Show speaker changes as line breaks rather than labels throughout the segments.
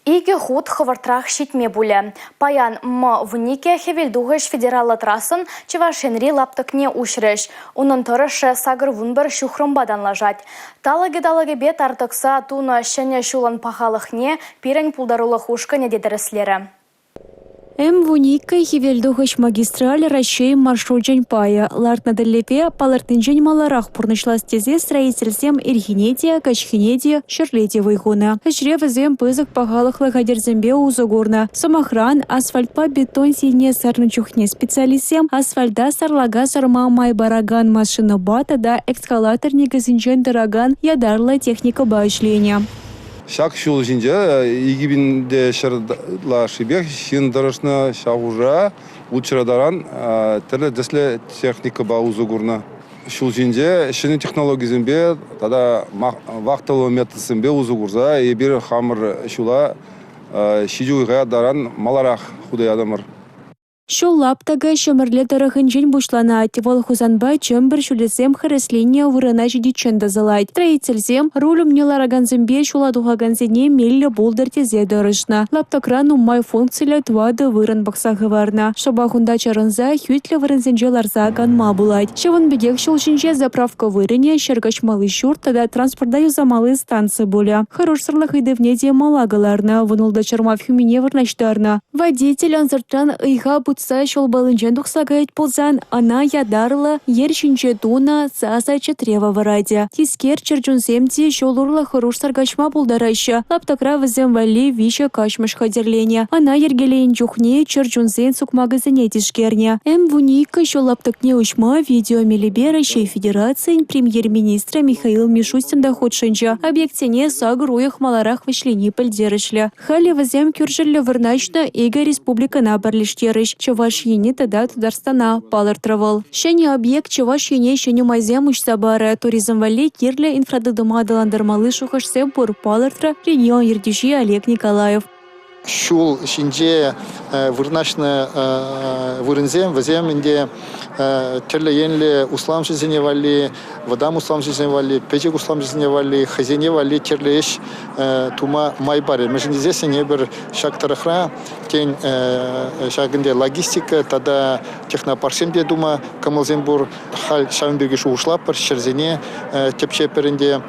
Иге худ хывыртрах щитме буле. Паян внике хевелдугыш федералы трасын Чевашенри лаптыкне ушреш. Унын тұрышы сагыр вунбір шухрымбадан лажать. Талаге бет артықса туны шәне шулан пахалықне пирен пулдарулық ушкыне дедіріслері.
М-вуника хивельдухыш магистраль расчей маршрутжен пая. Лартнаделепе палартынжен маларах пурнышлас тезе строительсем ирхинетия, качхинетия, шерлетия вайхуна. Качревызем пызык пахалықлы хадерзембе узугурна. Самохран, асфальтпа бетон сине сарнычухне специалистсем, асфальда сарлага сарма май бараган машина бата да экскалатор негізінжен дыраган ядарлы техника баишления.
Шак шул жинже игибинде шарла шибек шиндарышна шагужа учрадаран теле десле техника баузугурна. Шул жинже шини технологизмбе тада вақтылы методсымбе узугурза и бир хамыр шула шижуйга даран маларах худай адамыр.
Шул лаптага шамырле тарахынжен бушлана ативол хузанбай чембер шулесем хресления вырына жидичен дазалайт. Строительсем рулем нелараганзембе шула дугаганзене мелле булдар тезе дырышна. Лаптакрану май функцияле твады вырын баксагыварна. Шабахунда чарынза хютле вырынзенже ларза ганма булайт. Шевын бедек шулшинже заправка вырыне шергачмалы шур тада транспорта юзамалы станции буля. Хорош сырлах идевнеде малагаларна вынулда чарма фюмине вырнаштарна. Водитель анзыртан ыйга шол балынжен тухсагайт ползан, ана ядарла ершинче туна саса четрева варадя. Тискер черджунсемти шол урла хорош саргачма булдарайша. Лаптакра візем вали виша кашмаш хадерленя. Ана ергелейн чухне черджунсен сукмагазине тишкерня. М-вуника шол лаптакне учма видео мелибера шей федерации премьер-министра Михаил Мишустин доходшинча. Объектене сагр уях маларах вышлени пальдерышля. Хали візем кюржерлі вырначна ига республика набарлиштерыш. Чаваш ене тада Татарстана палыртравал. Шәне объект чаваш ене шәне майзем учсабары туризм вали кирле инфрадыдыма даландырмалы шухашсе бур палыртра регион ердиши Олег Николаев.
Шул шинже вырнашны вырынзем вазем инде терле енле услам жизне вали, водам услам жизне вали, печек услам жизне вали, хазине вали терлеш тума майбаре. Мы же здесь не бер шаг тарахра, тень шагынде логистика, тогда технопарсемде дума камалзембур халь шамбеги шушлапар шерзене тепче перенде.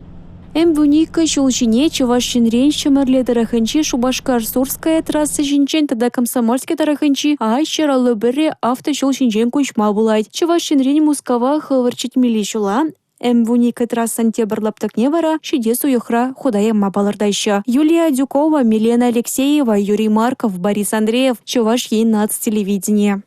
М-вуника шулшине Чувашинрен шамарле тараханчи Шубашкар-Сурская трасса жинчен тада Комсомольский тараханчи айшаралы бірі авто шулшинжен кучма булайт. Чувашинрен Мускава хывырчит милишула. М-вуника трассан тебірлаптакне вара шидесу юхра худая мабалардайша. Юлия Дюкова, Милена Алексеева, Юрий Марков, Борис Андреев. Чуваш ей нацтелевидение.